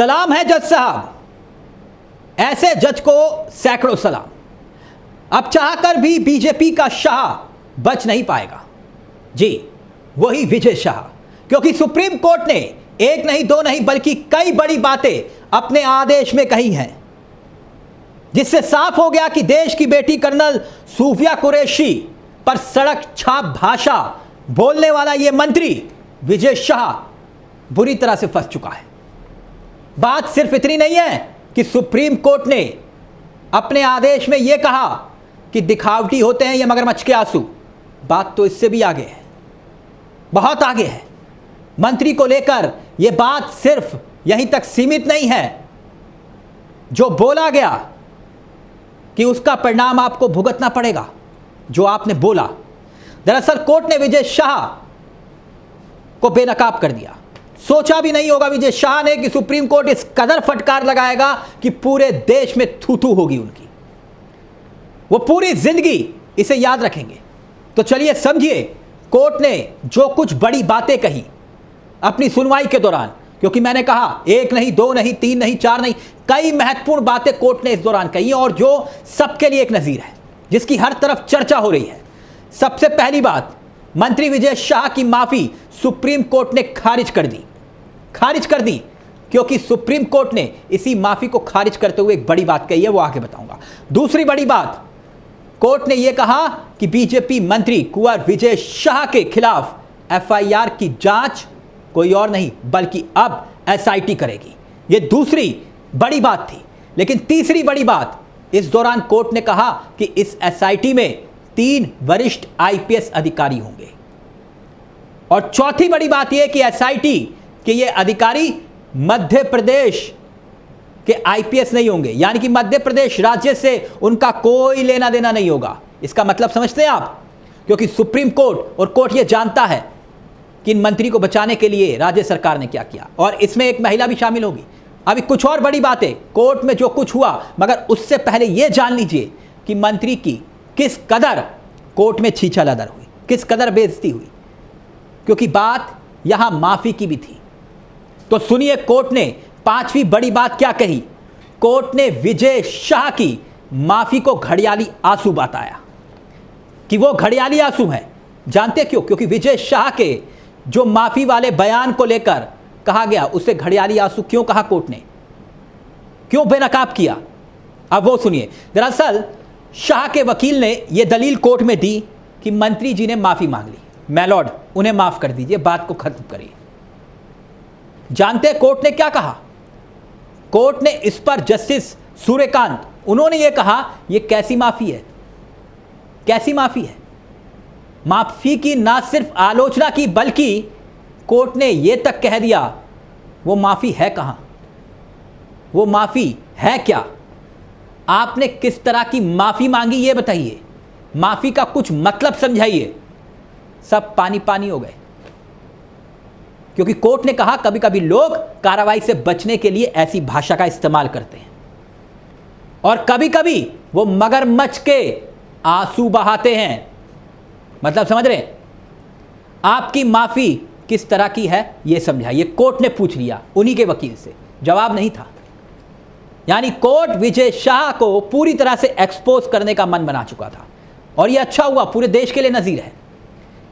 सलाम है जज साहब, ऐसे जज को सैकड़ों सलाम। अब चाहकर भी बीजेपी का शाह बच नहीं पाएगा। जी, वही विजय शाह, क्योंकि सुप्रीम कोर्ट ने एक नहीं दो नहीं बल्कि कई बड़ी बातें अपने आदेश में कही हैं, जिससे साफ हो गया कि देश की बेटी कर्नल सूफिया कुरैशी पर सड़क छाप भाषा बोलने वाला यह मंत्री विजय शाह बुरी तरह से फंस चुका है। बात सिर्फ इतनी नहीं है कि सुप्रीम कोर्ट ने अपने आदेश में यह कहा कि दिखावटी होते हैं ये मगरमच्छ के आंसू। बात तो इससे भी आगे है, बहुत आगे है। मंत्री को लेकर यह बात सिर्फ यहीं तक सीमित नहीं है। जो बोला गया कि उसका परिणाम आपको भुगतना पड़ेगा, जो आपने बोला। दरअसल कोर्ट ने विजय शाह को बेनकाब कर दिया। सोचा भी नहीं होगा विजय शाह ने कि सुप्रीम कोर्ट इस कदर फटकार लगाएगा कि पूरे देश में थू थू होगी उनकी। वो पूरी जिंदगी इसे याद रखेंगे। तो चलिए समझिए कोर्ट ने जो कुछ बड़ी बातें कही अपनी सुनवाई के दौरान, क्योंकि मैंने कहा एक नहीं, दो नहीं, तीन नहीं, चार नहीं, कई महत्वपूर्ण बातें कोर्ट ने इस दौरान कही और जो सबके लिए एक नजीर है, जिसकी हर तरफ चर्चा हो रही है। सबसे पहली बात, मंत्री विजय शाह की माफी सुप्रीम कोर्ट ने खारिज कर दी। खारिज कर दी क्योंकि सुप्रीम कोर्ट ने इसी माफी को खारिज करते हुए एक बड़ी बात कही है, वो आगे बताऊंगा। दूसरी बड़ी बात, कोर्ट ने यह कहा कि बीजेपी मंत्री कुंवर विजय शाह के खिलाफ एफआईआर की जांच कोई और नहीं बल्कि अब एसआईटी करेगी। यह दूसरी बड़ी बात थी। लेकिन तीसरी बड़ी बात, इस दौरान कोर्ट ने कहा कि इस एसआईटी में 3 वरिष्ठ आईपीएस अधिकारी होंगे। और चौथी बड़ी बात यह कि एसआईटी के ये अधिकारी मध्य प्रदेश के आईपीएस नहीं होंगे, यानी कि मध्य प्रदेश राज्य से उनका कोई लेना देना नहीं होगा। इसका मतलब समझते हैं आप? क्योंकि सुप्रीम कोर्ट और कोर्ट ये जानता है कि इन मंत्री को बचाने के लिए राज्य सरकार ने क्या किया, और इसमें एक महिला भी शामिल होगी। अभी कुछ और बड़ी बातें कोर्ट में जो कुछ हुआ, मगर उससे पहले यह जान लीजिए कि मंत्री की किस कदर कोर्ट में छीछा लदर हुई, किस कदर बेइज्जती हुई, क्योंकि बात यहां माफी की भी थी। तो सुनिए कोर्ट ने 5वीं बड़ी बात क्या कही। कोर्ट ने विजय शाह की माफी को घड़ियाली आंसू बताया कि वो घड़ियाली आंसू हैं। जानते क्यों? क्योंकि विजय शाह के जो माफी वाले बयान को लेकर कहा गया, उसे घड़ियाली आंसू क्यों कहा कोर्ट ने, क्यों बेनकाब किया, अब वो सुनिए। दरअसल शाह के वकील ने यह दलील कोर्ट में दी कि मंत्री जी ने माफी मांग ली, मै लॉर्ड उन्हें माफ कर दीजिए, बात को खत्म करिए। जानते कोर्ट ने क्या कहा? कोर्ट ने इस पर जस्टिस सूर्यकांत, उन्होंने यह कहा यह कैसी माफी है, कैसी माफी है। माफी की ना सिर्फ आलोचना की बल्कि कोर्ट ने यह तक कह दिया वो माफी है कहां, वो माफी है क्या, आपने किस तरह की माफी मांगी ये बताइए, माफी का कुछ मतलब समझाइए। सब पानी पानी हो गए, क्योंकि कोर्ट ने कहा कभी कभी लोग कार्रवाई से बचने के लिए ऐसी भाषा का इस्तेमाल करते हैं और कभी कभी वो मगरमच्छ के आंसू बहाते हैं। मतलब समझ रहे हैं? आपकी माफी किस तरह की है यह समझाइए। कोर्ट ने पूछ लिया उन्हीं के वकील से, जवाब नहीं था। यानी कोर्ट विजय शाह को पूरी तरह से एक्सपोज करने का मन बना चुका था, और यह अच्छा हुआ, पूरे देश के लिए नजीर है।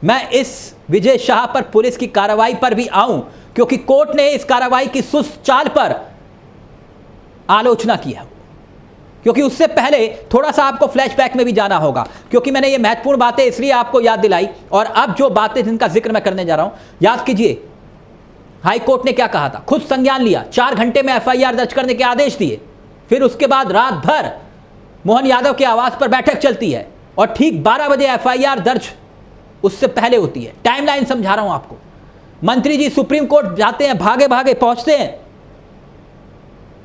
मैं इस विजय शाह पर पुलिस की कार्रवाई पर भी आऊं, क्योंकि कोर्ट ने इस कार्रवाई की सुस्त चाल पर आलोचना की है। क्योंकि उससे पहले थोड़ा सा आपको फ्लैशबैक में भी जाना होगा, क्योंकि मैंने ये महत्वपूर्ण बातें इसलिए आपको याद दिलाई। और अब जो बातें जिनका जिक्र मैं करने जा रहा हूं, याद कीजिए हाई कोर्ट ने क्या कहा था, खुद संज्ञान लिया, 4 घंटे में एफआईआर दर्ज करने के आदेश दिए। फिर उसके बाद रात भर मोहन यादव के आवास पर बैठक चलती है और ठीक 12 बजे एफआईआर दर्ज उससे पहले होती है। टाइमलाइन समझा रहा हूं आपको। मंत्री जी सुप्रीम कोर्ट जाते हैं, भागे भागे पहुंचते हैं।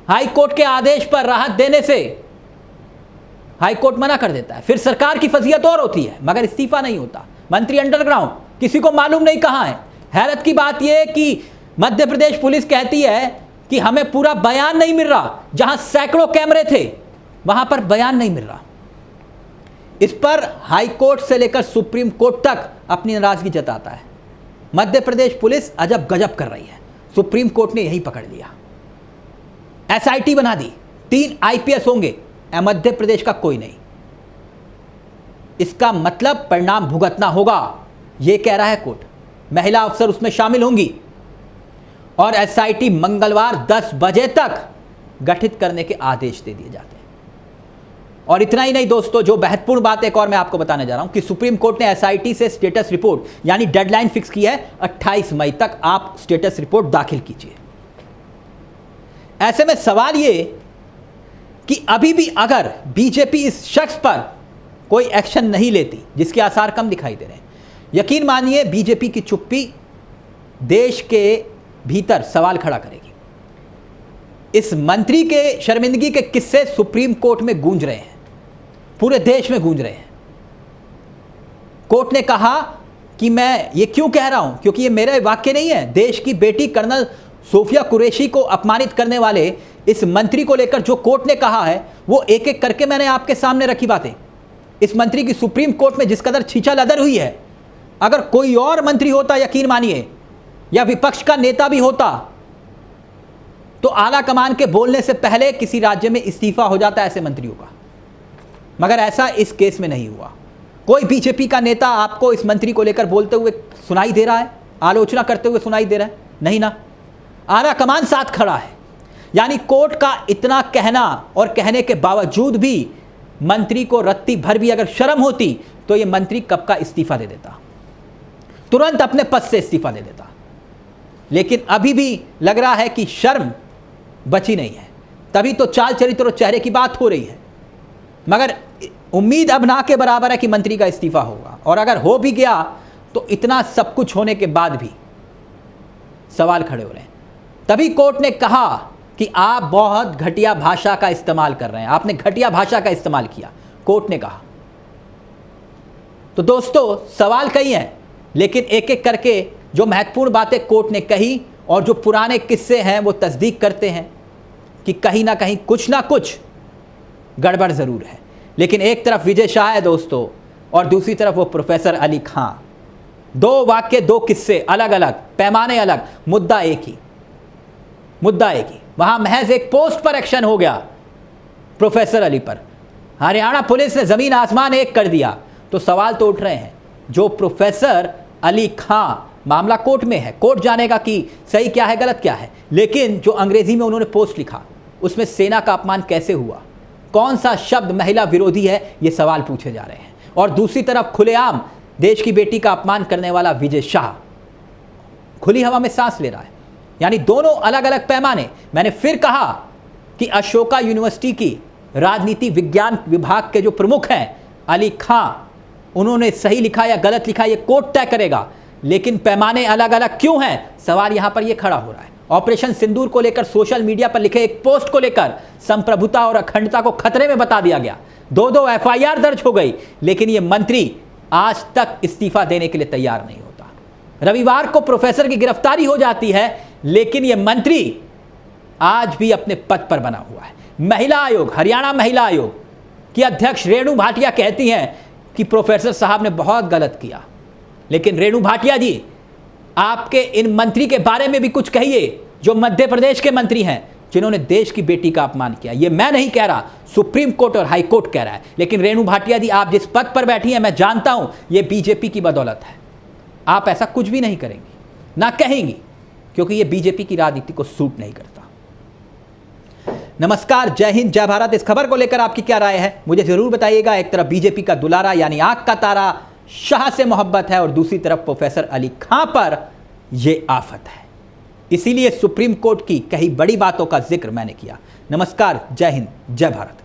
हाई कोर्ट के आदेश पर राहत देने से हाई कोर्ट मना कर देता है। फिर सरकार की फजीयत और होती है, मगर इस्तीफा नहीं होता। मंत्री अंडरग्राउंड, किसी को मालूम नहीं कहां है। हैरत की बात यह कि मध्य प्रदेश पुलिस कहती है कि हमें पूरा बयान नहीं मिल रहा, जहां सैकड़ों कैमरे थे वहां पर बयान नहीं मिल रहा। इस पर हाई कोर्ट से लेकर सुप्रीम कोर्ट तक अपनी नाराजगी जताता है। मध्य प्रदेश पुलिस अजब गजब कर रही है। सुप्रीम कोर्ट ने यही पकड़ लिया। एसआईटी बना दी, 3 आईपीएस होंगे, मध्य प्रदेश का कोई नहीं। इसका मतलब परिणाम भुगतना होगा, यह कह रहा है कोर्ट। महिला अफसर उसमें शामिल होंगी और एसआईटी मंगलवार 10 बजे तक गठित करने के आदेश दे दिए जाते हैं। और इतना ही नहीं दोस्तों, जो महत्वपूर्ण बात एक और मैं आपको बताने जा रहा हूं कि सुप्रीम कोर्ट ने एसआईटी से स्टेटस रिपोर्ट यानी डेडलाइन फिक्स की है, 28 मई तक आप स्टेटस रिपोर्ट दाखिल कीजिए। ऐसे में सवाल ये कि अभी भी अगर बीजेपी इस शख्स पर कोई एक्शन नहीं लेती, जिसके आसार कम दिखाई दे रहे हैं, यकीन मानिए बीजेपी की चुप्पी देश के भीतर सवाल खड़ा करेगी। इस मंत्री के शर्मिंदगी के किस्से सुप्रीम कोर्ट में गूंज रहे हैं, पूरे देश में गूंज रहे हैं। कोर्ट ने कहा कि मैं ये क्यों कह रहा हूं, क्योंकि ये मेरा वाक्य नहीं है। देश की बेटी कर्नल सोफिया कुरैशी को अपमानित करने वाले इस मंत्री को लेकर जो कोर्ट ने कहा है, वो एक एक करके मैंने आपके सामने रखी बातें। इस मंत्री की सुप्रीम कोर्ट में जिस कदर छीछालदर हुई है, अगर कोई और मंत्री होता, यकीन मानिए, या विपक्ष का नेता भी होता, तो आला कमान के बोलने से पहले किसी राज्य में इस्तीफा हो जाता ऐसे मंत्रियों का। मगर ऐसा इस केस में नहीं हुआ। कोई बीजेपी का नेता आपको इस मंत्री को लेकर बोलते हुए सुनाई दे रहा है, आलोचना करते हुए सुनाई दे रहा है? नहीं ना, आला कमान साथ खड़ा है। यानी कोर्ट का इतना कहना और कहने के बावजूद भी मंत्री को रत्ती भर भी अगर शर्म होती तो ये मंत्री कब का इस्तीफा दे देता, तुरंत अपने पद से इस्तीफा दे देता। लेकिन अभी भी लग रहा है कि शर्म बची नहीं है, तभी तो चाल चरित्र और चेहरे की बात हो रही है। मगर उम्मीद अब ना के बराबर है कि मंत्री का इस्तीफा होगा, और अगर हो भी गया तो इतना सब कुछ होने के बाद भी सवाल खड़े हो रहे हैं। तभी कोर्ट ने कहा कि आप बहुत घटिया भाषा का इस्तेमाल कर रहे हैं, आपने घटिया भाषा का इस्तेमाल किया, कोर्ट ने कहा। तो दोस्तों सवाल कई हैं, लेकिन एक एक करके जो महत्वपूर्ण बातें कोर्ट ने कही और जो पुराने किस्से हैं वो तस्दीक करते हैं कि कहीं ना कहीं कुछ ना कुछ गड़बड़ ज़रूर है। लेकिन एक तरफ विजय शाह है दोस्तों, और दूसरी तरफ वो प्रोफेसर अली खां। 2 वाक्य, 2 किस्से अलग अलग, पैमाने अलग, मुद्दा एक ही, मुद्दा एक ही। वहाँ महज एक पोस्ट पर एक्शन हो गया प्रोफेसर अली पर, हरियाणा पुलिस ने ज़मीन आसमान एक कर दिया। तो सवाल तो उठ रहे हैं, जो प्रोफेसर अली खां, मामला कोर्ट में है, कोर्ट जानेगा कि सही क्या है गलत क्या है, लेकिन जो अंग्रेजी में उन्होंने पोस्ट लिखा उसमें सेना का अपमान कैसे हुआ, कौन सा शब्द महिला विरोधी है, ये सवाल पूछे जा रहे हैं। और दूसरी तरफ खुलेआम देश की बेटी का अपमान करने वाला विजय शाह खुली हवा में सांस ले रहा है। यानी दोनों अलग अलग पैमाने। मैंने फिर कहा कि अशोका यूनिवर्सिटी की राजनीति विज्ञान विभाग के जो प्रमुख हैं अली खां, उन्होंने सही लिखा या गलत लिखा ये कोर्ट तय करेगा, लेकिन पैमाने अलग अलग क्यों हैं, सवाल यहां पर ये खड़ा हो रहा है। ऑपरेशन सिंदूर को लेकर सोशल मीडिया पर लिखे एक पोस्ट को लेकर संप्रभुता और अखंडता को खतरे में बता दिया गया, 2 एफआईआर दर्ज हो गई, लेकिन ये मंत्री आज तक इस्तीफा देने के लिए तैयार नहीं होता। रविवार को प्रोफेसर की गिरफ्तारी हो जाती है, लेकिन ये मंत्री आज भी अपने पद पर बना हुआ है। महिला आयोग, हरियाणा महिला आयोग की अध्यक्ष रेणु भाटिया कहती हैं कि प्रोफेसर साहब ने बहुत गलत किया। लेकिन रेणु भाटिया जी, आपके इन मंत्री के बारे में भी कुछ कहिए जो मध्य प्रदेश के मंत्री हैं, जिन्होंने देश की बेटी का अपमान किया। ये मैं नहीं कह रहा, सुप्रीम कोर्ट और हाई कोर्ट कह रहा है। लेकिन रेणु भाटिया जी, आप जिस पद पर बैठी हैं, मैं जानता हूं ये बीजेपी की बदौलत है। आप ऐसा कुछ भी नहीं करेंगी, ना कहेंगी, क्योंकि ये बीजेपी की राजनीति को सूट नहीं करता। नमस्कार, जय हिंद, जय भारत। इस खबर को लेकर आपकी क्या राय है, मुझे जरूर बताइएगा। एक तरफ बीजेपी का दुलारा यानी आंख का तारा शाह से मोहब्बत है, और दूसरी तरफ प्रोफेसर अली खां पर यह आफत है। इसीलिए सुप्रीम कोर्ट की कई बड़ी बातों का जिक्र मैंने किया। नमस्कार, जय हिंद, जय भारत।